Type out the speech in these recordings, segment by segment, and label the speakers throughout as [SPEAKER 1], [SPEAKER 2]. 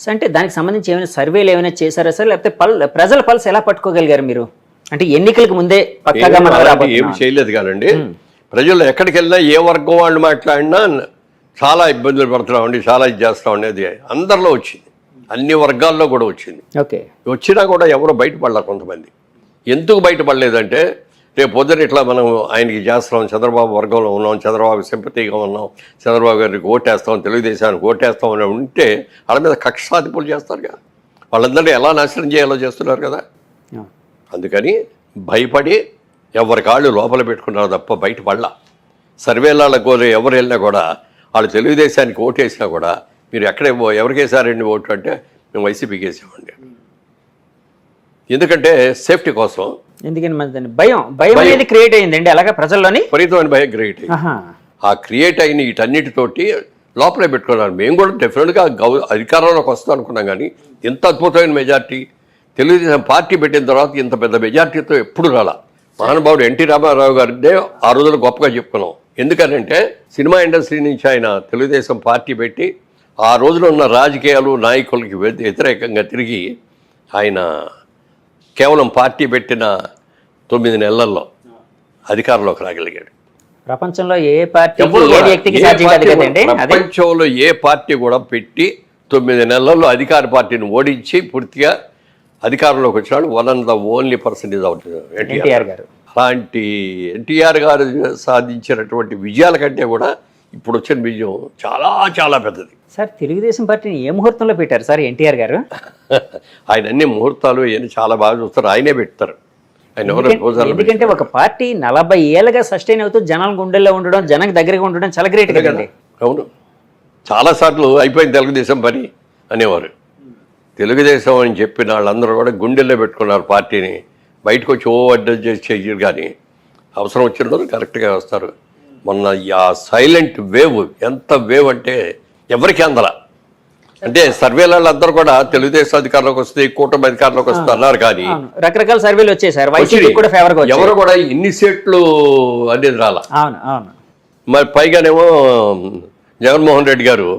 [SPEAKER 1] అంటే దానికి సంబంధించి ఏమైనా సర్వేలు ఏమైనా చేశారా సార్? లేకపోతే ప్రజల పల్స్ ఎలా పట్టుకోగలిగారు మీరు? అంటే ఎన్నికలకు ముందే పక్కాగా
[SPEAKER 2] ఏమి చేయలేదు కానండి. ప్రజలు ఎక్కడికి వెళ్ళినా ఏ వర్గం వాళ్ళు మాట్లాడినా చాలా ఇబ్బందులు పడుతున్నామండి, చాలా ఇది చేస్తా ఉండేది అందరిలో వచ్చింది, అన్ని వర్గాల్లో కూడా వచ్చింది.
[SPEAKER 1] ఓకే,
[SPEAKER 2] వచ్చినా కూడా ఎవరు బయటపడలేరు. కొంతమంది ఎందుకు బయటపడలేదంటే రేపు పొద్దున ఇట్లా మనం ఆయనకి చేస్తున్నాం, చంద్రబాబు వర్గంలో ఉన్నాం, చంద్రబాబు సింపతిగా ఉన్నాం, చంద్రబాబు గారికి ఓటేస్తాం, తెలుగుదేశానికి ఓటేస్తాం అని ఉంటే వాళ్ళ మీద కక్ష సాధింపులు చేస్తారు కదా, వాళ్ళందరినీ ఎలా నాశనం చేయాలో చేస్తున్నారు కదా. అందుకని భయపడి ఎవరి కాళ్ళు లోపల పెట్టుకున్నారు తప్ప బయటపడలా. సర్వేళ్ళకు ఎవరు వెళ్ళినా కూడా వాళ్ళు తెలుగుదేశానికి ఓటేసినా కూడా మీరు ఎవరికి వేసారండి ఓటు అంటే మేము వైసీపీకి వేసామండి. ఎందుకంటే సేఫ్టీ కోసం.
[SPEAKER 1] ఎందుకని భయం అనేది క్రియేట్ అయిందండి అలాగా ప్రజల్లోని
[SPEAKER 2] విపరీతమైన భయం క్రియేట్ అయింది. ఆ క్రియేట్ అయిన వీటన్నిటితోటి లోపలే పెట్టుకున్నారు. మేము కూడా డెఫినెట్గా అధికారంలోకి వస్తాం అనుకున్నాం, కానీ ఇంత అద్భుతమైన మెజార్టీ తెలుగుదేశం పార్టీ పెట్టిన తర్వాత ఇంత పెద్ద మెజార్టీతో ఎప్పుడు రాలా. మహానుభావుడు ఎన్టీ రామారావు గారిదే ఆ రోజులు గొప్పగా చెప్పుకున్నాం. ఎందుకనంటే సినిమా ఇండస్ట్రీ నుంచి ఆయన తెలుగుదేశం పార్టీ పెట్టి ఆ రోజులో ఉన్న రాజకీయాలు నాయకులకి వ్యతిరేకంగా తిరిగి ఆయన కేవలం పార్టీ పెట్టిన 9 నెలల్లో అధికారంలోకి రాగలిగాడు.
[SPEAKER 1] ప్రపంచంలో ఏ పార్టీ
[SPEAKER 2] ప్రపంచంలో ఏ పార్టీ కూడా పెట్టి 9 నెలల్లో అధికార పార్టీని ఓడించి పూర్తిగా అధికారంలోకి వచ్చినాడు. One of the only person is NTR గారు. అలాంటి ఎన్టీఆర్ గారు సాధించినటువంటి విజయాల కంటే కూడా ఇప్పుడు వచ్చిన విజయం చాలా చాలా పెద్దది.
[SPEAKER 1] సార్, తెలుగుదేశం పార్టీని ఏ ముహూర్తంలో పెట్టారు సార్ ఎన్టీఆర్ గారు?
[SPEAKER 2] ఆయన అన్ని ముహూర్తాలు ఇవన్నీ చాలా బాగా చూస్తారు, ఆయనే పెడతారు.
[SPEAKER 1] ఎందుకంటే ఒక పార్టీ 40 ఏళ్ళగా సస్టైన్ అవుతూ జనాల గుండెల్లో ఉండడం, జనానికి దగ్గరగా ఉండడం చాలా గ్రేట్ కదండి.
[SPEAKER 2] అవును, చాలాసార్లు అయిపోయింది తెలుగుదేశం పని అనేవారు. తెలుగుదేశం అని చెప్పిన వాళ్ళందరూ కూడా గుండెల్లో పెట్టుకున్నారు పార్టీని. బయటకు వచ్చి అడ్జస్ట్ చేసి చెయ్యరు, కానీ అవసరం వచ్చిన రోజు కరెక్ట్గా వస్తారు. మొన్న ఆ సైలెంట్ వేవ్, ఎంత వేవ్ అంటే ఎవరికి అందరా. అంటే సర్వేలలో అందరూ కూడా తెలుగుదేశం అధికారంలోకి వస్తే, కూటమి అధికారంలోకి వస్తే అన్నారు, కానీ
[SPEAKER 1] రకరకాల సర్వేలు వచ్చేసారు.
[SPEAKER 2] ఎవరు కూడా ఇన్ని సీట్లు అనేది రాలా. మరి పైగానేమో జగన్మోహన్ రెడ్డి గారు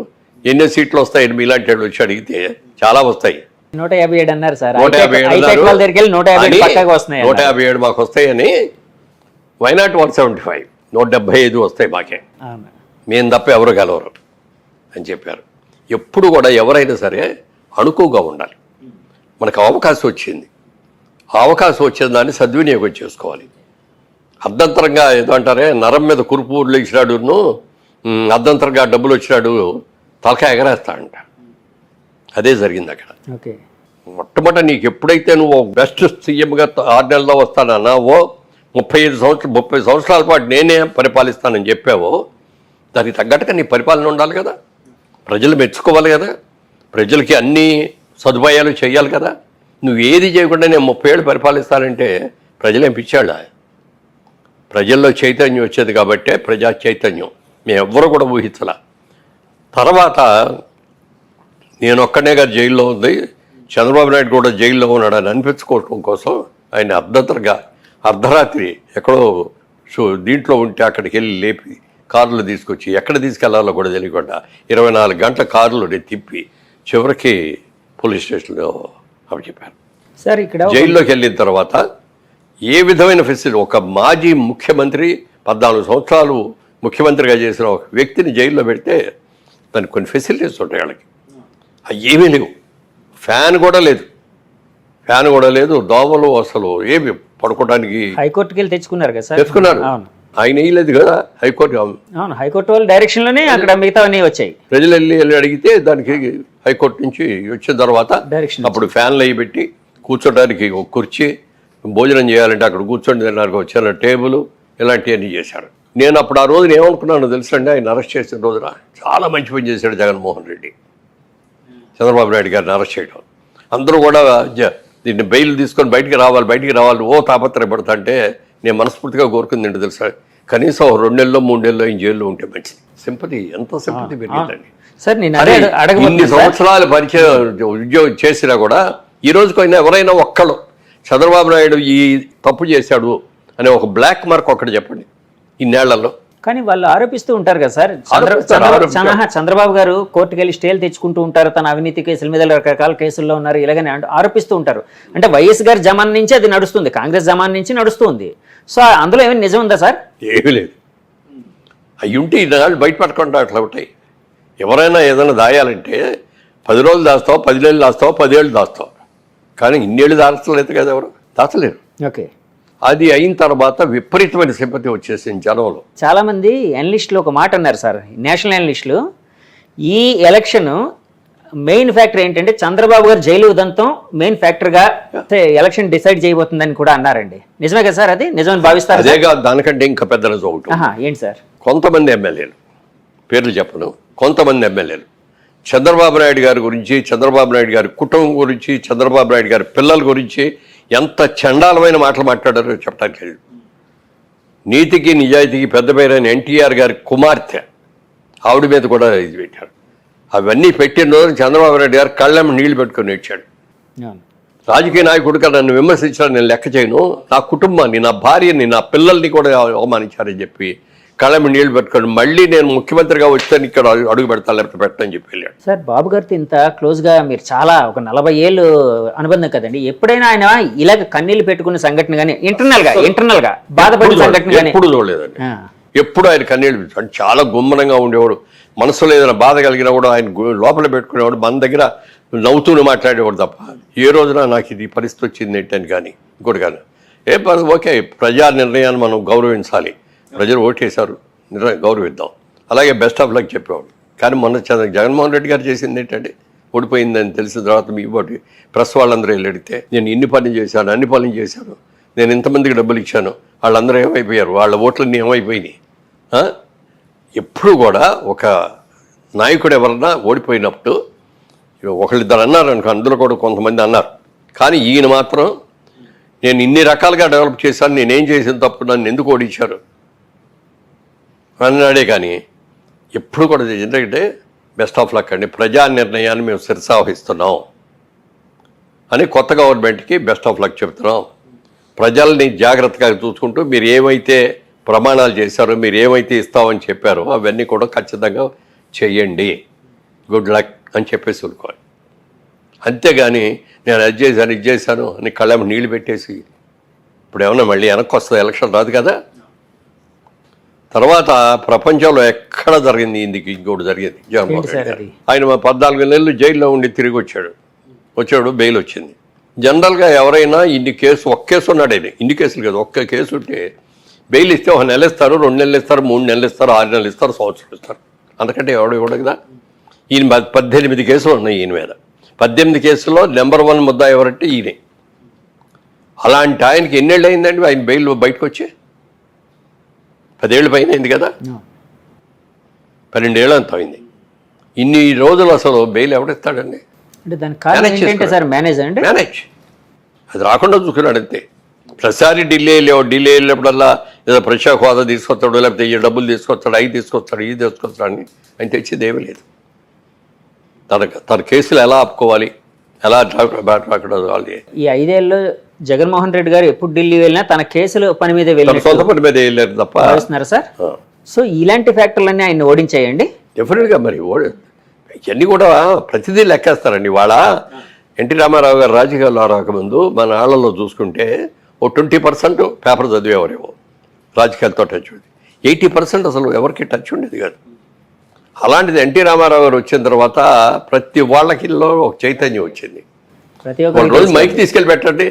[SPEAKER 2] ఎన్ని సీట్లు వస్తాయని మీలాంటి వాళ్ళు వచ్చి అడిగితే చాలా వస్తాయి.
[SPEAKER 1] 157 అన్నారు సార్.
[SPEAKER 2] 157 మాకు వస్తాయని. వైనాట్ 175, 175 వస్తాయి మాకే, మేము తప్ప ఎవరు గెలవరు అని చెప్పారు. ఎప్పుడు కూడా ఎవరైనా సరే అణుకుగా ఉండాలి. మనకు అవకాశం వచ్చింది, ఆ అవకాశం వచ్చిన దాన్ని సద్వినియోగం చేసుకోవాలి. అర్ధంతరంగా ఏదో అంటారే, నరం మీద కురుపులు ఇచ్చినాడును, అర్ధంతరంగా డబ్బులు వచ్చినాడు తలకాయ ఎగరేస్తాడంట. అదే జరిగింది అక్కడ. మొట్టమొదట నీకు ఎప్పుడైతే నువ్వు బెస్ట్ సీఎంగా 6 నెలల్లో వస్తానన్నావో, 30 సంవత్సరాల పాటు నేనే పరిపాలిస్తానని చెప్పావో, దానికి తగ్గట్టుగా నీ పరిపాలన ఉండాలి కదా, ప్రజలు మెచ్చుకోవాలి కదా, ప్రజలకి అన్ని సదుపాయాలు చేయాలి కదా. నువ్వు ఏది చేయకుండా నేను 30 ఏళ్ళు పరిపాలిస్తానంటే ప్రజలేం పిచ్చాళ్ళ. ప్రజల్లో చైతన్యం వచ్చేది కాబట్టే ప్రజా చైతన్యం మేము ఎవ్వరూ కూడా ఊహించాల. తర్వాత నేను ఒక్కనేగా జైల్లో ఉంది, చంద్రబాబు నాయుడు కూడా జైల్లో ఉన్నాడని అనిపించుకోవటం కోసం ఆయన అర్ధరాత్రి ఎక్కడో దీంట్లో ఉంటే అక్కడికి వెళ్ళి లేపి కార్లు తీసుకొచ్చి ఎక్కడ తీసుకెళ్లాలో కూడా తెలియకుండా 24 గంటల కార్లు తిప్పి చివరికి పోలీస్ స్టేషన్లో అప్పచెప్పారు.
[SPEAKER 1] సార్, ఇక్కడ
[SPEAKER 2] జైల్లోకి వెళ్ళిన తర్వాత ఏ విధమైన ఫెసిలిటీ, ఒక మాజీ ముఖ్యమంత్రి 14 సంవత్సరాలు ముఖ్యమంత్రిగా చేసిన ఒక వ్యక్తిని జైల్లో పెడితే దానికి కొన్ని ఫెసిలిటీస్ ఉంటాయి వాళ్ళకి, అవి ఏమీ లేవు. ఫ్యాన్ కూడా లేదు, దోమలు అసలు ఏమి పడుకోవడానికి.
[SPEAKER 1] హైకోర్టుకి వెళ్ళి తెచ్చుకున్నారు కదా సార్?
[SPEAKER 2] తెచ్చుకున్నారు, ఆయన వేయలేదు కదా హైకోర్టు.
[SPEAKER 1] హైకోర్టు వాళ్ళ డైరెక్షన్ లోనే అక్కడ మిగతా వచ్చాయి.
[SPEAKER 2] ప్రజలు వెళ్ళి అడిగితే దానికి హైకోర్టు నుంచి వచ్చిన తర్వాత అప్పుడు ఫ్యాన్లు అవి పెట్టి కూర్చోడానికి ఒక కుర్చీ, భోజనం చేయాలంటే అక్కడ కూర్చొని తినడానికి వచ్చిన టేబుల్, ఇలాంటివన్నీ చేశారు. నేను అప్పుడు ఆ రోజున ఏమనుకున్నాను తెలుసండి, ఆయన అరెస్ట్ చేసిన రోజున చాలా మంచి పని చేశాడు జగన్మోహన్ రెడ్డి, చంద్రబాబు నాయుడు గారిని అరెస్ట్ చేయడం. అందరూ కూడా దీన్ని బెయిల్ తీసుకొని బయటికి రావాలి ఓ తాపత్రయపడతా అంటే నేను మనస్ఫూర్తిగా కోరుకుంది ఏంటో తెలుసా, కనీసం 2 నెలల్లో 3 నెలల్లో ఆయన జైల్లో ఉంటే మంచిది. సింపతి, ఎంత సింపతి పెరిగిందండి. ఇన్ని సంవత్సరాలు పరిచయం ఉద్యోగం చేసినా కూడా ఈ రోజుకైనా ఎవరైనా ఒక్కళ్ళు చంద్రబాబు నాయుడు ఈ తప్పు చేశాడు అనే ఒక బ్లాక్ మార్క్ ఒక్కటి చెప్పండి ఇన్నేళ్లలో.
[SPEAKER 1] కానీ వాళ్ళు ఆరోపిస్తూ ఉంటారు కదా సార్,
[SPEAKER 2] ఆరోపిస్తారు.
[SPEAKER 1] చంద్రబాబు గారు కోర్టుకు వెళ్ళి స్టేలు తెచ్చుకుంటూ ఉంటారు, తన అవినీతి కేసుల మీద రకరకాల కేసుల్లో ఉన్నారు ఇలాగని ఆరోపిస్తూ ఉంటారు. అంటే వైఎస్ గారి జమాన్ నుంచి అది నడుస్తుంది, కాంగ్రెస్ జమాన్ నుంచి నడుస్తుంది. సో అందులో ఏమైనా నిజం ఉందా సార్?
[SPEAKER 2] ఏమీ లేదు. అవి ఉంటే ఇన్నాళ్ళు బయట పడకుండా అట్లా ఉంటాయి. ఎవరైనా ఏదైనా దాయాలంటే 10 రోజులు దాస్తావు, 10 నెలలు దాస్తావు, 10 ఏళ్ళు దాస్తావు. కానీ ఇన్నేళ్ళు దాచలేదు కదా, ఎవరు దాచలేరు.
[SPEAKER 1] ఓకే.
[SPEAKER 2] అది అయిన తర్వాత విపరీతమైన సింపతి వచ్చేసింది జనంలో.
[SPEAKER 1] చాలా మంది అనలిస్టులు ఒక మాట అన్నారు సార్, నేషనల్ అనలిస్టులు, ఈ ఎలక్షన్ మెయిన్ ఫ్యాక్టర్ ఏంటంటే చంద్రబాబు గారు జైలు ఉదంతం మెయిన్ ఫ్యాక్టర్గా ఎలక్షన్ డిసైడ్ చేయబోతుందని కూడా అన్నారండి. నిజమే కదా సార్? అది నిజమని భావిస్తారు?
[SPEAKER 2] అదే కాదు, దానికంటే ఇంకా పెద్ద నిజం ఒకటి.
[SPEAKER 1] ఏంటి సార్?
[SPEAKER 2] కొంతమంది ఎమ్మెల్యేలు, పేర్లు చెప్పను, కొంతమంది ఎమ్మెల్యేలు చంద్రబాబు నాయుడు గారి గురించి, చంద్రబాబు నాయుడు గారి కుటుంబం గురించి, చంద్రబాబు నాయుడు గారి పిల్లల గురించి ఎంత చండాలమైన మాటలు మాట్లాడారో చెప్పడానికి లేదు. నీతికి నిజాయితీకి పెద్ద పేరైన ఎన్టీఆర్ గారి కుమార్తె ఆవిడ మీద కూడా ఇది పెట్టారు. అవన్నీ పెట్టిన రోజు చంద్రబాబు నాయుడు గారు కళ్ళెమ్మ నీళ్లు పెట్టుకొని ఇచ్చాడు. రాజకీయ నాయకుడిగా నన్ను విమర్శించాలని నేను లెక్క చేయను, నా కుటుంబాన్ని, నా భార్యని, నా పిల్లల్ని కూడా అవమానించారని చెప్పి కళ్ళెమ్మ నీళ్లు పెట్టుకొని మళ్ళీ నేను ముఖ్యమంత్రిగా వచ్చాను, ఇక్కడ అడుగు పెడతాను లేకపోతే పెట్టని చెప్పి వెళ్ళాడు.
[SPEAKER 1] సార్ బాబు గారితో ఇంత క్లోజ్గా మీరు చాలా ఒక 40 ఏళ్ళు అనుబంధం కదండి, ఎప్పుడైనా ఆయన ఇలాగ కన్నీళ్లు పెట్టుకున్న సంఘటన కానీ ఇంటర్నల్ గా బాధపడిన సంఘటన కానీ
[SPEAKER 2] ఎప్పుడు చూడలేదండి. ఎప్పుడు ఆయన కన్నీళ్ళు పెట్టుకోండి, చాలా గుమ్మనంగా ఉండేవాడు. మనసులో ఏదైనా బాధ కలిగినా కూడా ఆయన లోపల పెట్టుకునేవాడు, మన దగ్గర నవ్వుతూనే మాట్లాడేవాడు తప్ప ఏ రోజున నాకు ఇది పరిస్థితి వచ్చింది ఏంటని కానీ ఇంకోటి కానీ ఓకే, ప్రజా నిర్ణయాన్ని మనం గౌరవించాలి, ప్రజలు ఓటేశారు, గౌరవిద్దాం, అలాగే బెస్ట్ ఆఫ్ లక్ చెప్పేవాడు. కానీ మొన్న జగన్మోహన్ రెడ్డి గారు చేసింది ఏంటంటే, ఓడిపోయిందని తెలిసిన తర్వాత మీ బట్టి ప్రెస్ వాళ్ళందరూ వెళ్ళి అడిగితే నేను ఇన్ని పనులు చేశాను, అన్ని పనులు చేశాను, నేను ఇంతమందికి డబ్బులు ఇచ్చాను, వాళ్ళందరూ ఏమైపోయారు, వాళ్ళ ఓట్లన్నీ ఏమైపోయినాయి. ఎప్పుడు కూడా ఒక నాయకుడు ఎవరన్నా ఓడిపోయినప్పుడు ఒకళ్ళిద్దరు అన్నారు అనుకో, అందులో కూడా కొంతమంది అన్నారు, కానీ ఈయన మాత్రం నేను ఇన్ని రకాలుగా డెవలప్ చేశాను, నేనేం చేసిన తప్పు, నన్ను ఎందుకు ఓడించారు అన్నాడే. కానీ ఎప్పుడు కూడా ఎందుకంటే బెస్ట్ ఆఫ్ లక్ అండి, ప్రజా నిర్ణయాన్ని మేము శిరసావహిస్తున్నాం అని కొత్త గవర్నమెంట్కి బెస్ట్ ఆఫ్ లక్ చెప్తున్నాం. ప్రజల్ని జాగ్రత్తగా చూసుకుంటూ మీరు ఏమైతే ప్రమాణాలు చేశారో, మీరు ఏమైతే ఇస్తామని చెప్పారో అవన్నీ కూడా ఖచ్చితంగా చెయ్యండి, గుడ్ లక్ అని చెప్పేసి ఊరుకోవాలి. అంతేగాని నేను అది చేశాను ఇది చేశాను అని కళ్ళేమో నీళ్ళు పెట్టేసి ఇప్పుడు ఏమన్నా మళ్ళీ వెనక్కి వస్తుంది, ఎలక్షన్ రాదు కదా. తర్వాత ప్రపంచంలో ఎక్కడ జరిగింది ఇంకోటి జరిగింది, జగన్మోహన్ రెడ్డి గారు ఆయన 14 నెలలు జైల్లో ఉండి తిరిగి వచ్చాడు, బెయిల్ వచ్చింది. జనరల్గా ఎవరైనా ఒక్క కేసు ఉన్నాడు, ఆయన ఇన్ని కేసులు కదా, ఒక్క కేసు ఉంటే బెయిల్ ఇస్తే 1 నెల ఇస్తారు, 2 నెలలు ఇస్తారు, 3 నెలలు ఇస్తారు, 6 నెలలు ఇస్తారు, సంవత్సరం ఇస్తారు, అంతకంటే ఎవడు ఇవ్వడు కదా. ఈయన 18 కేసులు ఉన్నాయి ఈయన మీద. 18 కేసుల్లో నెంబర్ 1 ముద్దా ఎవరంటే ఈయనే. అలాంటి ఆయనకి ఎన్నేళ్ళు అయిందండి ఆయన బెయిల్ బయటకు వచ్చి? 10 ఏళ్ళు పైన అయింది కదా, 12 ఏళ్ళు అంత అయింది. ఇన్ని రోజులు అసలు బెయిల్ ఎవడిస్తాడండి? మేనేజ్ అది రాకుండా చూసుకున్నాడు అంతే. ప్రతిసారి ఢిల్లీ వెళ్ళినప్పుడల్లా ఏదో ప్రత్యేక హోదా తీసుకొస్తాడు, లేకపోతే ఈ డబ్బులు తీసుకొస్తాడు, అవి తీసుకొస్తాడు, ఇది తీసుకొస్తాడు అని ఆయన తెచ్చేది ఏమీ లేదు. తన కేసులు ఎలా ఆపుకోవాలి, ఎలా రాకూడదు.
[SPEAKER 1] ఈ 5 ఏళ్ళలో జగన్మోహన్ రెడ్డి గారు ఎప్పుడు ఢిల్లీ వెళ్ళినా తన కేసులు పని మీద
[SPEAKER 2] సొంత పని మీద వెళ్ళారు తప్ప.
[SPEAKER 1] సార్ సో ఇలాంటి ఫ్యాక్టర్లన్నీ ఆయన ఓడించాయండి
[SPEAKER 2] డెఫినెట్గా. మరి ఇవన్నీ కూడా ప్రతిదీ లెక్కేస్తారండి. వాళ్ళ ఎన్టీ రామారావు గారు రాజకీయాల్లో రాకముందు మన ఆళ్ళలో చూసుకుంటే 20% పేపర్ చదివేవారేమో, రాజకీయాలతో టచ్ ఉంది. 80% అసలు ఎవరికి టచ్ ఉండేది కాదు. అలాంటిది ఎన్టీ రామారావు గారు వచ్చిన తర్వాత ప్రతి వాళ్ళకిలో ఒక చైతన్యం వచ్చింది. ఒక రోజు మైక్ తీసుకెళ్ళి పెట్టండి,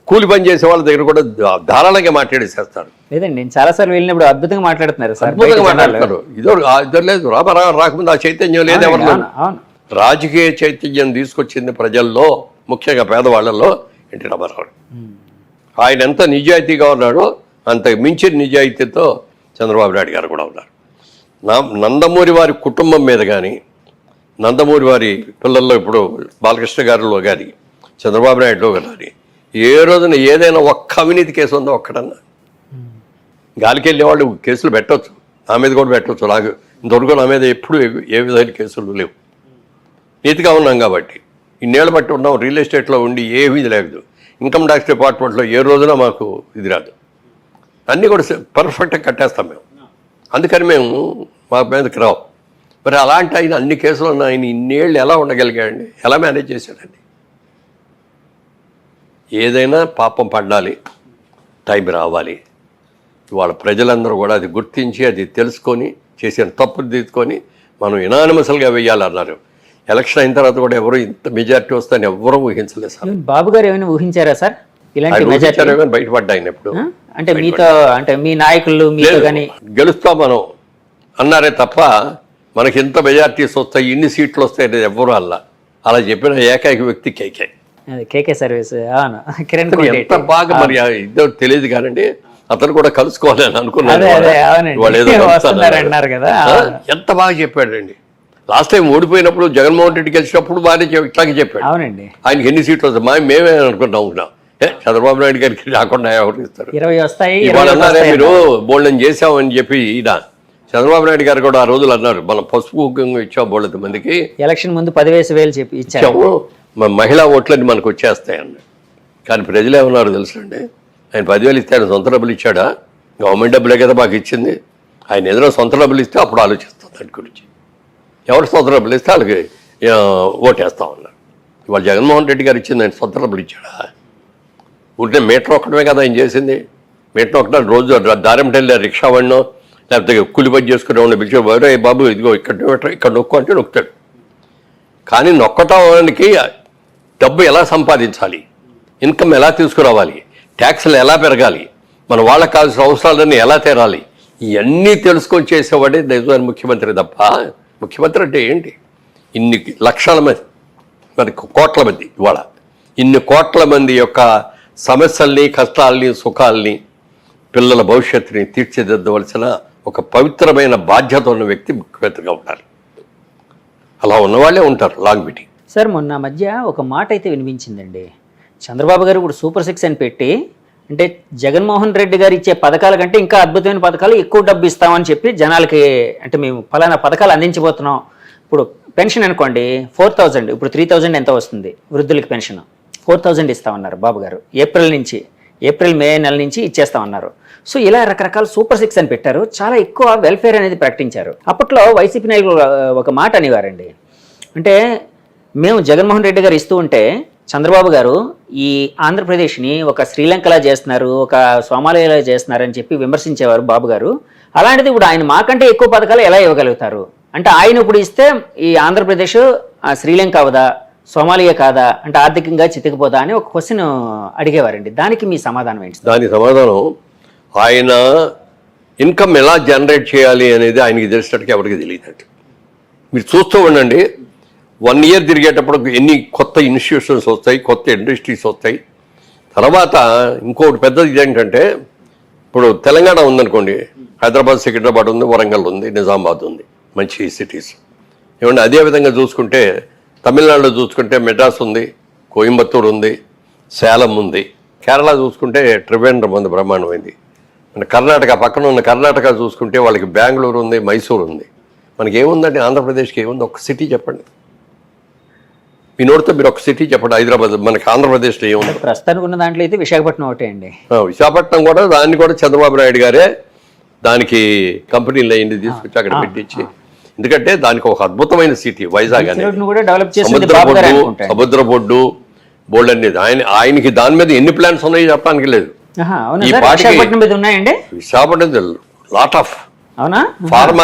[SPEAKER 2] కూలి పని చేసే వాళ్ళ దగ్గర కూడా ధారాళంగా మాట్లాడేసేస్తారు.
[SPEAKER 1] లేదండి, నేను చాలాసార్లు వెళ్ళినప్పుడు అద్భుతంగా మాట్లాడుతున్నారు,
[SPEAKER 2] అద్భుతంగా మాట్లాడతారు. ఇద్దరు లేదు, రామారావు రాకముందు ఆ చైతన్యం లేదు ఎవరిలో. రాజకీయ చైతన్యం తీసుకొచ్చింది ప్రజల్లో, ముఖ్యంగా పేదవాళ్లలో ఎన్టీ రామారావు. ఆయన ఎంత నిజాయితీగా ఉన్నాడో అంత మించిన నిజాయితీతో చంద్రబాబు నాయుడు గారు కూడా ఉన్నారు. నందమూరి వారి కుటుంబం మీద కానీ, నందమూరి వారి పిల్లల్లో ఇప్పుడు బాలకృష్ణ గారిలో కానీ, చంద్రబాబు నాయుడులో కానీ ఏ రోజున ఏదైనా ఒక్క అవినీతి కేసు ఉందో ఒక్కడన్నా? గాలికి వెళ్ళే వాళ్ళు కేసులు పెట్టవచ్చు, నా మీద కూడా పెట్టవచ్చు. నాకు ఇంతవరకు నా మీద ఎప్పుడు ఏ విధమైన కేసులు లేవు. నీతిగా ఉన్నాం కాబట్టి, ఇన్నేళ్ళు బట్టి ఉన్నాం. రియల్ ఎస్టేట్లో ఉండి ఏమీ లేదు. ఇన్కమ్ ట్యాక్స్ డిపార్ట్మెంట్లో ఏ రోజున మాకు ఇది రాదు. అన్నీ కూడా పర్ఫెక్ట్గా కట్టేస్తాం మేము. అందుకని మేము మా మీదకి రావు. మరి అలాంటి ఆయన అన్ని కేసులు ఉన్న ఆయన ఇన్నేళ్ళు ఎలా ఉండగలిగాడండి, ఎలా మేనేజ్ చేశాడండి? ఏదైనా పాపం పడాలి, టైం రావాలి. ఇవాళ ప్రజలందరూ కూడా అది గుర్తించి అది తెలుసుకొని చేసిన తప్పులు తీసుకొని మనం యునానిమస్గా వెయ్యాలన్నారు. ఎలక్షన్ అయిన తర్వాత కూడా ఎవరు ఇంత మెజారిటీ వస్తాయని ఎవరూ ఊహించలేదు సార్.
[SPEAKER 1] బాబు గారు ఏమైనా ఊహించారా సార్ ఇలాంటి మెజారిటీ?
[SPEAKER 2] బయటపడ్డా ఆయన ఎప్పుడు
[SPEAKER 1] అంటే మీతో, అంటే మీ నాయకులు మీతో కానీ
[SPEAKER 2] గెలుస్తాం మనం అన్నారే తప్ప మనకి ఇంత మెజారిటీస్ వస్తాయి, ఇన్ని సీట్లు వస్తాయి అనేది ఎవ్వరూ అలా చెప్పిన ఏకైక వ్యక్తి కేకే.
[SPEAKER 1] కేకే సర్వీస్. అవును, కిరణ్
[SPEAKER 2] ఎంత బాగా మరి ఇద్దరు తెలియదు కానండి, అతను కూడా కలుసుకోవాలని అనుకున్నాను. ఎంత బాగా చెప్పాడండి. లాస్ట్ టైం ఓడిపోయినప్పుడు జగన్మోహన్ రెడ్డి గెలిచినప్పుడు బాగానే ఇట్లాగే చెప్పాడు.
[SPEAKER 1] అవునండి,
[SPEAKER 2] ఆయనకి ఎన్ని సీట్లు వస్తాయి మేమే అనుకుంటాం. చంద్రబాబు నాయుడు గారికి రాకుండా ఎవరు ఇస్తారు?
[SPEAKER 1] 20 వస్తాయి.
[SPEAKER 2] మీరు బోల్డన్ చేసామని చెప్పి ఈయన చంద్రబాబు నాయుడు గారు కూడా ఆ రోజులు అన్నారు, మనం పసుపు కుంకుమ ఇచ్చాం బోళ్ళ మందికి,
[SPEAKER 1] ఎలక్షన్ ముందు 10,000 చెప్పి ఇచ్చాము,
[SPEAKER 2] మహిళా ఓట్లన్నీ మనకు వచ్చేస్తాయన్నారు. కానీ ప్రజలు ఏమన్నారు తెలుసండి, ఆయన 10,000 ఇస్తే ఆయన సొంత డబ్బులు ఇచ్చాడా? గవర్నమెంట్ డబ్బులే కదా మాకు ఇచ్చింది. ఆయన ఏదైనా సొంత డబ్బులు ఇస్తే అప్పుడు ఆలోచిస్తాం దాని గురించి. ఎవరు సొంత డబ్బులు ఇస్తే వాళ్ళకి ఓటేస్తామన్నారు. ఇవాళ జగన్మోహన్ రెడ్డి గారు ఇచ్చింది ఆయన సొంత డబ్బులు ఇచ్చాడా? ఉంటే మీటర్ ఒక్కడమే కదా ఆయన చేసింది. మీటర్ ఒకటే రోజు దారిమటెళ్ళి రిక్షా వాడినో లేకపోతే కూలి పని చేసుకునే వాడిని పిలిచేవారు, బాబు ఇదిగో ఇక్కడ నొక్కు అంటే నొక్కుతాడు. కానీ నొక్కటానికి డబ్బు ఎలా సంపాదించాలి, ఇన్కమ్ ఎలా తీసుకురావాలి, ట్యాక్స్లు ఎలా పెరగాలి, మన వాళ్ళకి కావాల్సిన అవసరాలన్నీ ఎలా తీరాలి, ఇవన్నీ తెలుసుకొని చేసేవాడే నిజమైన ముఖ్యమంత్రి తప్ప, ముఖ్యమంత్రి అంటే ఏంటి? ఇన్ని లక్షల మంది, మరి కోట్ల మంది, ఇవాళ ఇన్ని కోట్ల మంది యొక్క సమస్యల్ని, కష్టాలని, సుఖాలని, పిల్లల భవిష్యత్తుని తీర్చిదిద్దవలసిన ఒక పవిత్రమైన బాధ్యత ఉన్న వ్యక్తి ముఖ్యమంత్రిగా ఉండాలి. అలా ఉన్నవాళ్ళే ఉంటారు లాంగ్ మీటింగ్.
[SPEAKER 1] సార్ మొన్న మధ్య ఒక మాట అయితే వినిపించిందండి, చంద్రబాబు గారు ఇప్పుడు సూపర్ 6 అని పెట్టి, అంటే జగన్మోహన్ రెడ్డి గారు ఇచ్చే పథకాల కంటే ఇంకా అద్భుతమైన పథకాలు ఎక్కువ డబ్బు ఇస్తామని చెప్పి జనాలకి, అంటే మేము ఫలానా పథకాలు అందించబోతున్నాం. ఇప్పుడు పెన్షన్ అనుకోండి 4,000, ఇప్పుడు 3,000 ఎంత వస్తుంది వృద్ధులకి పెన్షన్, 4,000 ఇస్తామన్నారు బాబు గారు. ఏప్రిల్ మే నెల నుంచి ఇచ్చేస్తామన్నారు. సో ఇలా రకరకాల సూపర్ 6 అని పెట్టారు, చాలా ఎక్కువ వెల్ఫేర్ అనేది ప్రకటించారు. అప్పట్లో వైసీపీ నాయకులు ఒక మాట అనేవారండి, అంటే మేము జగన్మోహన్ రెడ్డి గారు ఇస్తూ ఉంటే చంద్రబాబు గారు ఈ ఆంధ్రప్రదేశ్ని ఒక శ్రీలంకలా చేస్తున్నారు, ఒక సోమాలియాలా చేస్తున్నారు అని చెప్పి విమర్శించేవారు బాబు గారు. అలాంటిది ఇప్పుడు ఆయన మాకంటే ఎక్కువ పథకాలు ఎలా ఇవ్వగలుగుతారు? అంటే ఆయన ఇప్పుడు ఇస్తే ఈ ఆంధ్రప్రదేశ్ శ్రీలంక అవదా, సోమాలియా కాదా, అంటే ఆర్థికంగా చితికిపోదా అని ఒక క్వశ్చన్ అడిగేవారండి. దానికి మీ సమాధానం ఏంటి?
[SPEAKER 2] దాని సమాధానం, ఆయన ఇన్కమ్ ఎలా జనరేట్ చేయాలి అనేది ఆయనకి తెలిసినట్టుగా ఎవరికి తెలియదండి. మీరు చూస్తూ ఉండండి, 1 year తిరిగేటప్పుడు ఎన్ని కొత్త ఇన్స్టిట్యూషన్స్ వస్తాయి, కొత్త ఇండస్ట్రీస్ వస్తాయి. తర్వాత ఇంకోటి పెద్దది ఏంటంటే, ఇప్పుడు తెలంగాణ ఉందనుకోండి, హైదరాబాద్, సికింద్రాబాద్ ఉంది, వరంగల్ ఉంది, నిజామాబాద్ ఉంది, మంచి సిటీస్. ఏమంటే అదేవిధంగా చూసుకుంటే తమిళనాడులో చూసుకుంటే మెడ్రాస్ ఉంది, కోయంబత్తూరు ఉంది, సేలం ఉంది. కేరళ చూసుకుంటే ట్రివేంద్రం ఉంది, బ్రహ్మాండమైంది. మన కర్ణాటక పక్కన ఉన్న కర్ణాటక చూసుకుంటే వాళ్ళకి బెంగళూరు ఉంది, మైసూరు ఉంది. మనకి ఏముందండి ఆంధ్రప్రదేశ్కి? ఏముంది? ఒక సిటీ చెప్పండి, మీ నోటితో మీరు ఒక సిటీ చెప్పండి. హైదరాబాద్ మనకి ఆంధ్రప్రదేశ్లో ఏముంది?
[SPEAKER 1] ప్రస్తుతానికి ఉన్న దాంట్లో అయితే విశాఖపట్నం ఒకటే అండి.
[SPEAKER 2] విశాఖపట్నం కూడా, దాన్ని కూడా చంద్రబాబు నాయుడు గారే దానికి కంపెనీలు అయింది తీసుకొచ్చి అక్కడ పెట్టించి, ఎందుకంటే దానికి ఒక అద్భుతమైన సిటీ వైజాగ్ అనేది, సముద్ర బొడ్డు బోల్డ్ అనేది. ఆయనకి దాని మీద ఎన్ని ప్లాన్స్ ఉన్నాయో చెప్పడానికి లేదు. ఈ party Visakhapatnam lot of pharma